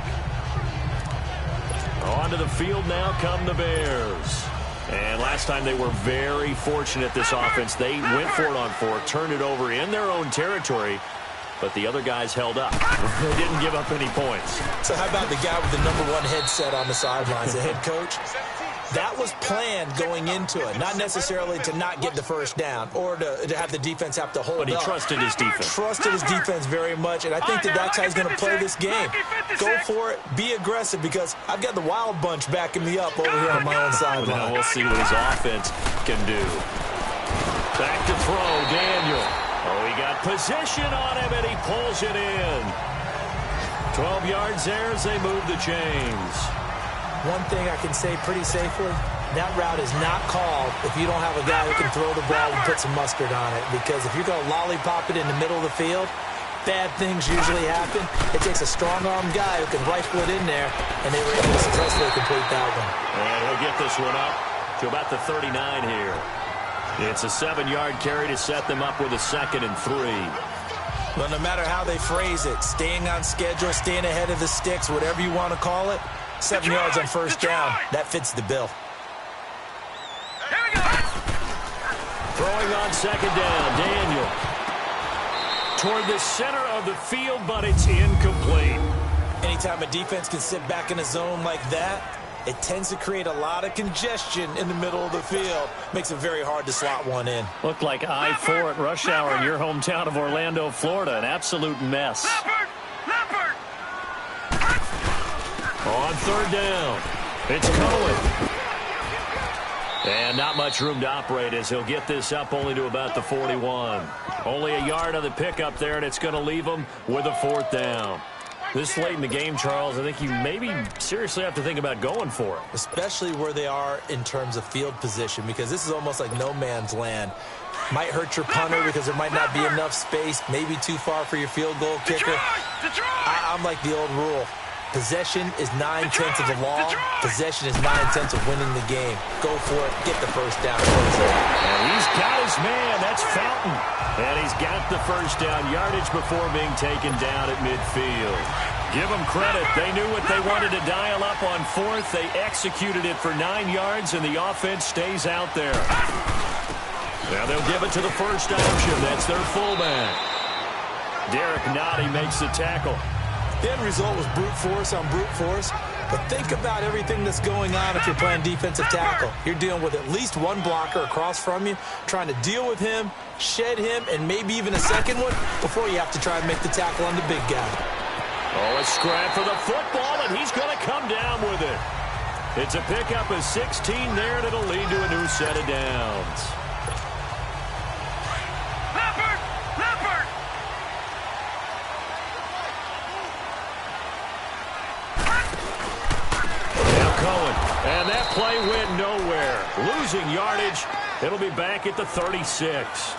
Onto the field now come the Bears. And last time they were very fortunate, this offense. They went for it on 4th, turned it over in their own territory, but the other guys held up. They didn't give up any points. So how about the guy with the #1 headset on the sidelines, the head coach? That was planned going into it, not necessarily to not get the first down or to have the defense have to hold up. But he trusted his defense. Trusted his defense very much, and I think that's how he's going to play this game. Go for it, be aggressive, because I've got the wild bunch backing me up over here on my own sideline. Now we'll see what his offense can do. Back to throw, Daniel. Oh, he got position on him, and he pulls it in. 12 yards there as they move the chains. One thing I can say pretty safely, that route is not called if you don't have a guy who can throw the ball and put some mustard on it. Because if you're going to lollipop it in the middle of the field, bad things usually happen. It takes a strong-armed guy who can rifle it in there, and they were able to successfully complete that one. And he'll get this one up to about the 39 here. It's a 7-yard carry to set them up with a 2nd and 3. Well, no matter how they phrase it, staying on schedule, staying ahead of the sticks, whatever you want to call it, 7 yards on 1st down, that fits the bill. Throwing on 2nd down, Daniel. Toward the center of the field, but it's incomplete. Anytime a defense can sit back in a zone like that, it tends to create a lot of congestion in the middle of the field. Makes it very hard to slot one in. Looked like I-4 at rush hour in your hometown of Orlando, Florida. An absolute mess. On 3rd down, it's Cohen. And not much room to operate as he'll get this up only to about the 41. Only a yard on the pickup there, and it's going to leave him with a 4th down. This late in the game, Charles, I think you maybe seriously have to think about going for it. Especially where they are in terms of field position, because this is almost like no man's land. Might hurt your punter because there might not be enough space, maybe too far for your field goal kicker. I'm like the old rule. Possession is 9/10 of the law. Possession is 9/10 of winning the game. Go for it. Get the 1st down. And he's got his man. That's Fountain. And he's got the 1st down yardage before being taken down at midfield. Give them credit. They knew what they wanted to dial up on 4th. They executed it for 9 yards, and the offense stays out there. Now they'll give it to the first option. That's their fullback. Derek Nottie makes the tackle. The end result was brute force on brute force. But think about everything that's going on if you're playing defensive tackle. You're dealing with at least one blocker across from you, trying to deal with him, shed him, and maybe even a second one before you have to try and make the tackle on the big guy. Oh, a scrap for the football, and he's going to come down with it. It's a pickup of 16 there, and it'll lead to a new set of downs. And that play went nowhere. Losing yardage. It'll be back at the 36.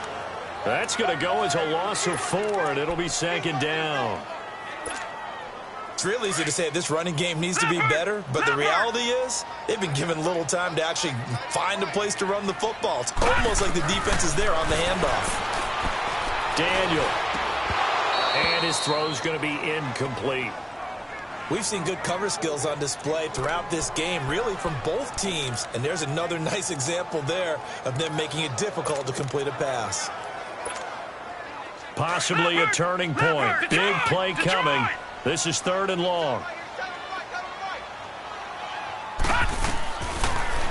That's going to go as a loss of 4, and it'll be 2nd down. It's real easy to say this running game needs to be better, but the reality is they've been given little time to actually find a place to run the football. It's almost like the defense is there on the handoff. Daniel. And his throw's going to be incomplete. We've seen good cover skills on display throughout this game, really from both teams. And there's another nice example there of them making it difficult to complete a pass. Possibly a turning point. Big play coming. This is 3rd and long.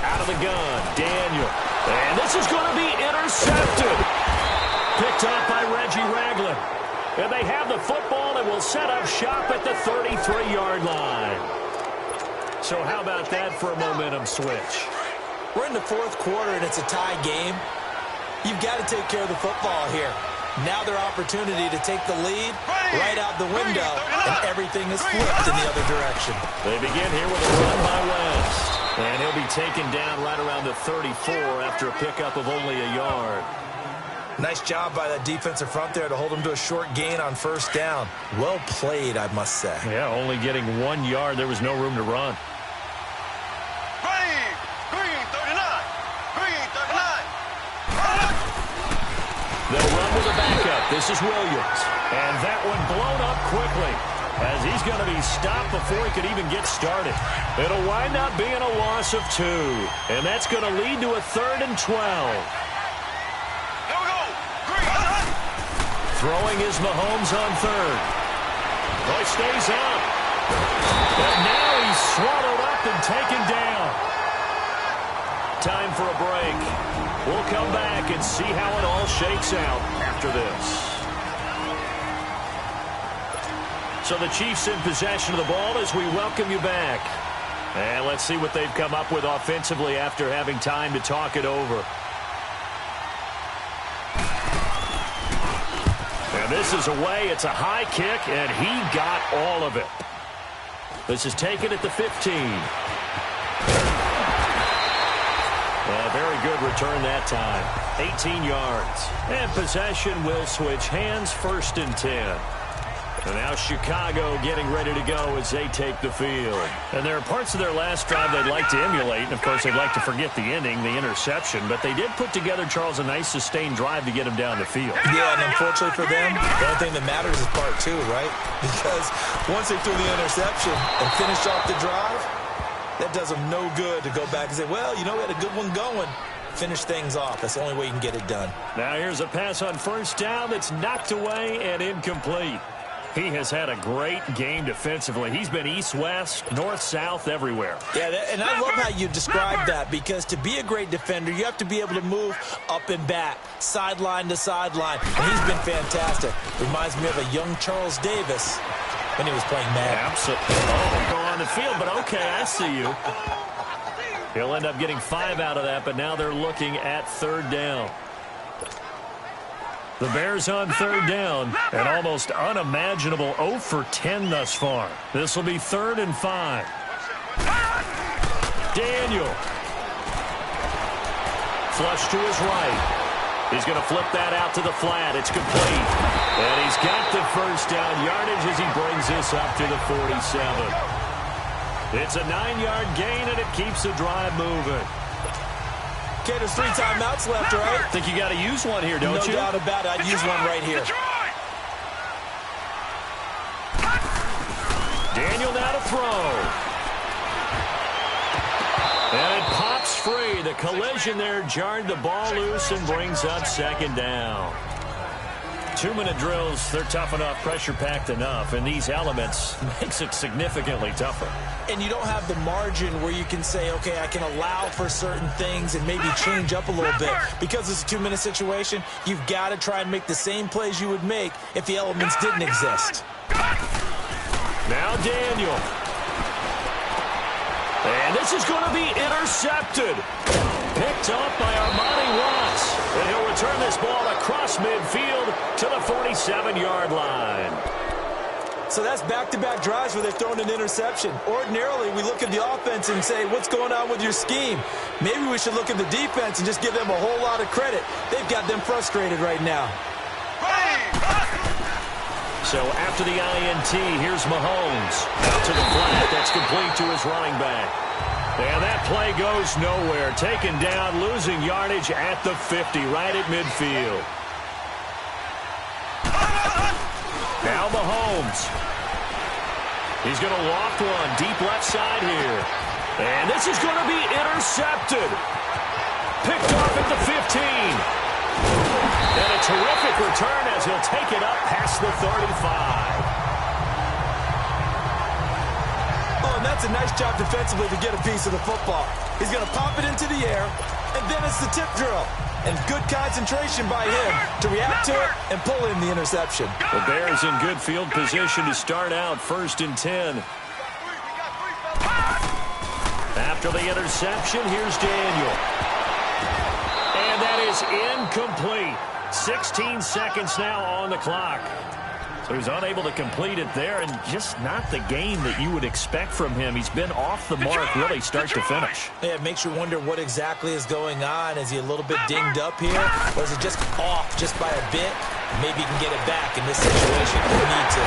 Out of the gun, Daniel. And this is going to be intercepted. Picked up by Reggie Ragland. And they have the football and will set up shop at the 33-yard line. So how about that for a momentum switch? We're in the 4th quarter and it's a tie game. You've got to take care of the football here. Now their opportunity to take the lead right out the window, and everything is flipped in the other direction. They begin here with a run by West. And he'll be taken down right around the 34 after a pickup of only a yard. Nice job by that defensive front there to hold him to a short gain on first down. Well played, I must say. Yeah, only getting 1 yard. There was no room to run. Green, 39. Green, 39. They'll run with a backup. This is Williams. And that one blown up quickly as he's going to be stopped before he could even get started. It'll wind up being a loss of 2. And that's going to lead to a 3rd and 12. Throwing is Mahomes on 3rd. Oh, he stays up. But now he's swallowed up and taken down. Time for a break. We'll come back and see how it all shakes out after this. So the Chiefs in possession of the ball as we welcome you back. And let's see what they've come up with offensively after having time to talk it over. And this is away. It's a high kick, and he got all of it. This is taken at the 15. Very good return that time. 18 yards. And possession will switch hands, 1st and 10. And now Chicago getting ready to go as they take the field. And there are parts of their last drive they'd like to emulate. And, of course, they'd like to forget the ending, the interception. But they did put together, Charles, a nice sustained drive to get him down the field. Yeah, and unfortunately for them, the only thing that matters is part 2, right? Because once they threw the interception and finished off the drive, that does them no good to go back and say, well, you know, we had a good one going. Finish things off. That's the only way you can get it done. Now here's a pass on first down that's knocked away and incomplete. He has had a great game defensively. He's been east-west, north-south, everywhere. Yeah, and I love how you describe that, because to be a great defender, you have to be able to move up and back, sideline to sideline. And he's been fantastic. Reminds me of a young Charles Davis when he was playing Madden. Absolutely. Oh, go on the field, but okay, I see you. He'll end up getting 5 out of that, but now they're looking at 3rd down. The Bears on 3rd down, an almost unimaginable 0 for 10 thus far. This will be 3rd and 5. Daniel. Flush to his right. He's going to flip that out to the flat. It's complete. And he's got the first down yardage as he brings this up to the 47. It's a 9-yard gain, and it keeps the drive moving. Okay, there's 3 timeouts left, right? I think you got to use one here, don't you? No doubt about it. I'd use one right here. Daniel now to throw. And it pops free. The collision there jarred the ball loose and brings up 2nd down. 2-minute drills, they're tough enough, pressure-packed enough, and these elements makes it significantly tougher. And you don't have the margin where you can say, okay, I can allow for certain things and maybe change up a little bit. Because it's a 2-minute situation, you've got to try and make the same plays you would make if the elements didn't exist. Now Daniel. And this is going to be intercepted. Picked off by Armani Watts. And he'll return this ball across midfield to the 47-yard line. So that's back-to-back drives where they've thrown an interception. Ordinarily, we look at the offense and say, what's going on with your scheme? Maybe we should look at the defense and just give them a whole lot of credit. They've got them frustrated right now. So after the INT, here's Mahomes. Out to the flat. That's complete to his running back. And that play goes nowhere. Taken down, losing yardage at the 50, right at midfield. Now Mahomes. He's going to loft one deep left side here. And this is going to be intercepted. Picked off at the 15. And a terrific return as he'll take it up past the 35. Oh, and that's a nice job defensively to get a piece of the football. He's going to pop it into the air, and then it's the tip drill. And good concentration by him to react to it and pull in the interception. The Bears in good field position to start out 1st and 10. After the interception, here's Daniel. And that is incomplete. 16 seconds now on the clock. So he's unable to complete it there, and just not the game that you would expect from him. He's been off the mark really start to finish. Yeah, it makes you wonder what exactly is going on. Is he a little bit dinged up here, or is it just off just by a bit? Maybe he can get it back in this situation. He'll need to.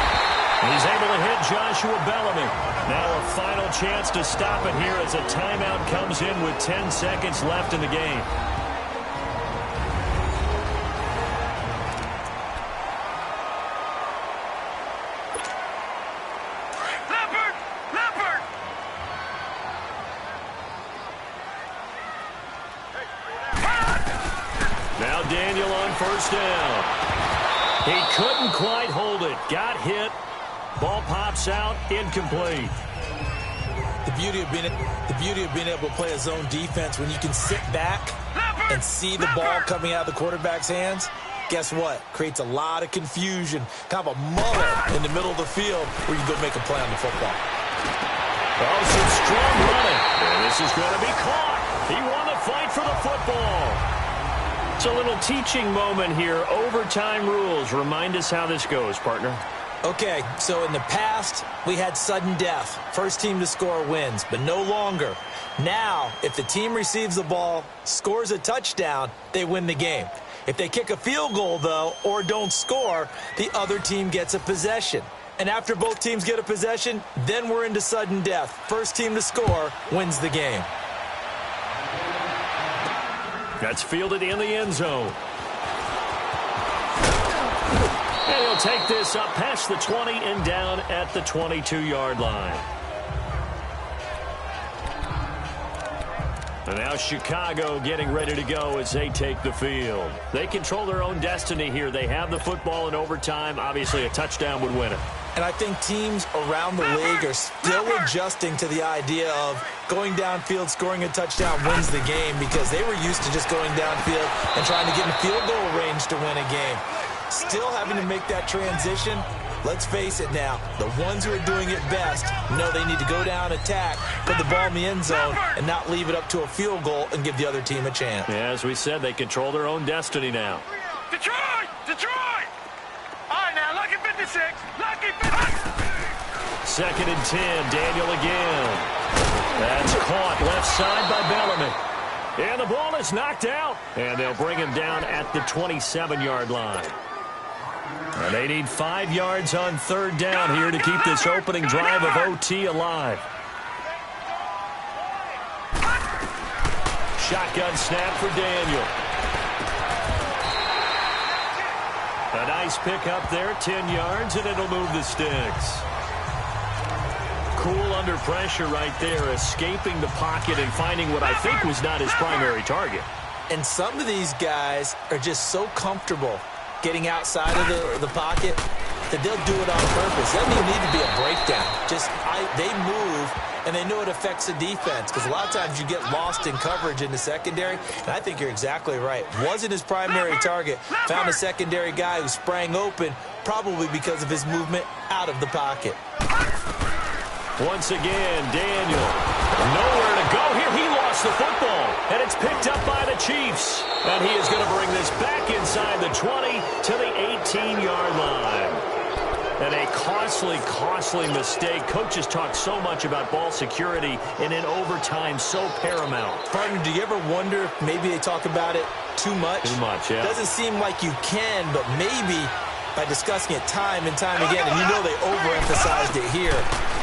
He's able to hit Joshua Bellamy. Now a final chance to stop it here as a timeout comes in with 10 seconds left in the game. Now Daniel on first down. He couldn't quite hold it. Got hit. Ball pops out. Incomplete. The beauty of being able to play a zone defense when you can sit back and see the ball coming out of the quarterback's hands, guess what? Creates a lot of confusion. Kind of a muddle in the middle of the field where you can go make a play on the football. Oh, some strong running. And this is going to be caught. He won the fight for the football. It's a little teaching moment here. Overtime rules. Remind us how this goes, partner. Okay, so in the past, we had sudden death. First team to score wins, but no longer. Now, if the team receives the ball, scores a touchdown, they win the game. If they kick a field goal, though, or don't score, the other team gets a possession. And after both teams get a possession, then we're into sudden death. First team to score wins the game. That's fielded in the end zone. And he'll take this up past the 20 and down at the 22-yard line. And now Chicago getting ready to go as they take the field. They control their own destiny here. They have the football in overtime. Obviously, a touchdown would win it. And I think teams around the league are still adjusting to the idea of going downfield, scoring a touchdown wins the game, because they were used to just going downfield and trying to get in field goal range to win a game. Still having to make that transition. Let's face it now, the ones who are doing it best know they need to go down, attack, put the ball in the end zone, and not leave it up to a field goal and give the other team a chance. Yeah, as we said, they control their own destiny now. Detroit! Detroit! All right, now, lucky 56. Lucky 56. 2nd and 10, Daniel again. That's caught left side by Bellamy. And the ball is knocked out. And they'll bring him down at the 27-yard line. And they need 5 yards on 3rd down here to keep this opening drive of OT alive. Shotgun snap for Daniel. A nice pick up there, 10 yards, and it'll move the sticks. Cool under pressure right there, escaping the pocket and finding what I think was not his primary target. And some of these guys are just so comfortable getting outside of the pocket that they'll do it on purpose. Doesn't even need to be a breakdown. They move, and they know it affects the defense, because a lot of times you get lost in coverage in the secondary, and I think you're exactly right. Wasn't his primary target. Found a secondary guy who sprang open, probably because of his movement out of the pocket. Once again, Daniel, nowhere to go here. He lost the football, and it's picked up by the Chiefs. And he is going to bring this back inside the 20 to the 18-yard line. And a costly mistake. Coaches talk so much about ball security, and in overtime, so paramount. Partner, do you ever wonder if maybe they talk about it too much? Too much, yeah. Doesn't seem like you can, but maybe by discussing it time and time again, and you know they overemphasized it here,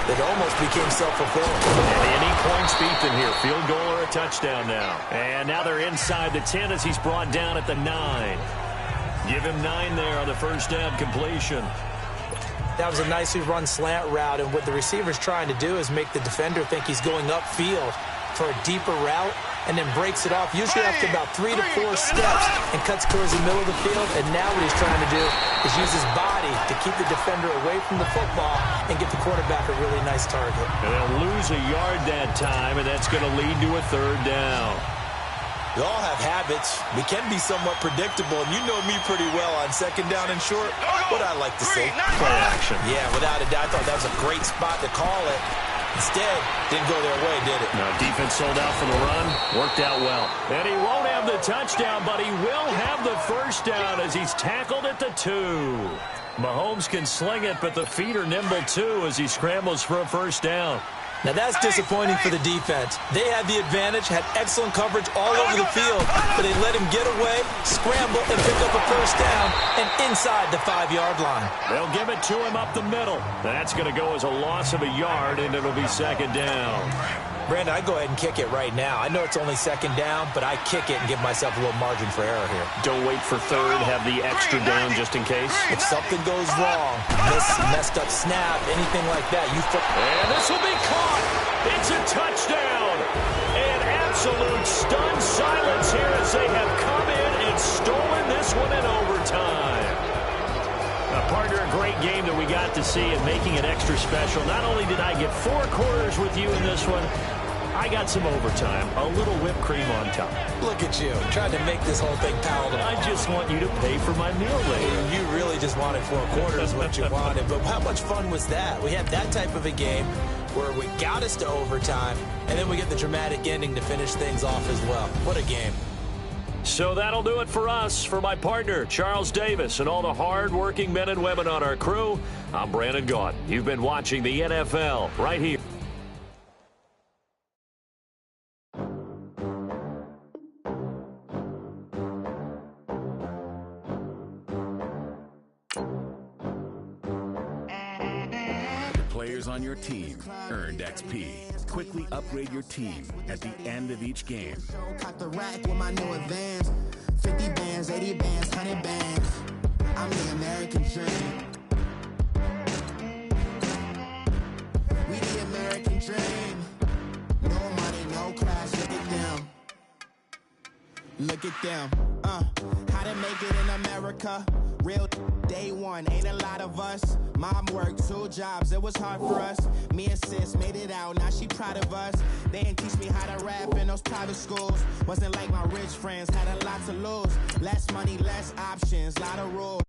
that almost became self-fulfilling. And any points beat them here. Field goal or a touchdown now. And now they're inside the 10 as he's brought down at the 9. Give him 9 there on the first down completion. That was a nicely run slant route, and what the receiver's trying to do is make the defender think he's going upfield for a deeper route, and then breaks it off, usually after about 3 to 4 steps, and cuts towards the middle of the field. And now what he's trying to do is use his body to keep the defender away from the football and get the quarterback a really nice target. And they'll lose a yard that time, and that's going to lead to a 3rd down. We all have habits. We can be somewhat predictable, and you know me pretty well on 2nd down and short. What I like to say, Play action. Yeah, without a doubt, I thought that was a great spot to call it. Instead, didn't go their way, did it? Now, defense sold out for the run. Worked out well. And he won't have the touchdown, but he will have the first down as he's tackled at the 2. Mahomes can sling it, but the feet are nimble, too, as he scrambles for a first down. Now, that's disappointing for the defense. They had the advantage, had excellent coverage all over the field, but they let him get away, scramble, and pick up a first down, and inside the 5-yard line. They'll give it to him up the middle. That's going to go as a loss of a yard, and it'll be second down. Brandon, I'd go ahead and kick it right now. I know it's only second down, but I kick it and give myself a little margin for error here. Don't wait for third. Have the extra down just in case. If something goes wrong, messed up snap, anything like that, and this will be caught. It's a touchdown. And absolute stunned silence here as they have come in and stolen this one in overtime. Partner, a great game that we got to see and making it extra special. Not only did I get 4 quarters with you in this one, I got some overtime, a little whipped cream on top. Look at you, trying to make this whole thing palatable. I just want you to pay for my meal later. You really just wanted 4 quarters what you wanted, but how much fun was that? We had that type of a game where we got us to overtime, and then we get the dramatic ending to finish things off as well. What a game. So that'll do it for us. For my partner, Charles Davis, and all the hard-working men and women on our crew, I'm Brandon Gaudin. You've been watching the NFL right here. Players on your team earned XP. Quickly upgrade your team at the end of each game. Cut the rack with my new advance. 50 bands, 80 bands, 100 bands. I'm the American dream. We the American dream. No money, no class. Look at them. Look at them. How to make it in America. Real day one, ain't a lot of us. Mom worked 2 jobs, it was hard for us. Me and sis made it out, now she proud of us. They didn't teach me how to rap in those private schools. Wasn't like my rich friends, had a lot to lose. Less money, less options, lot of rules.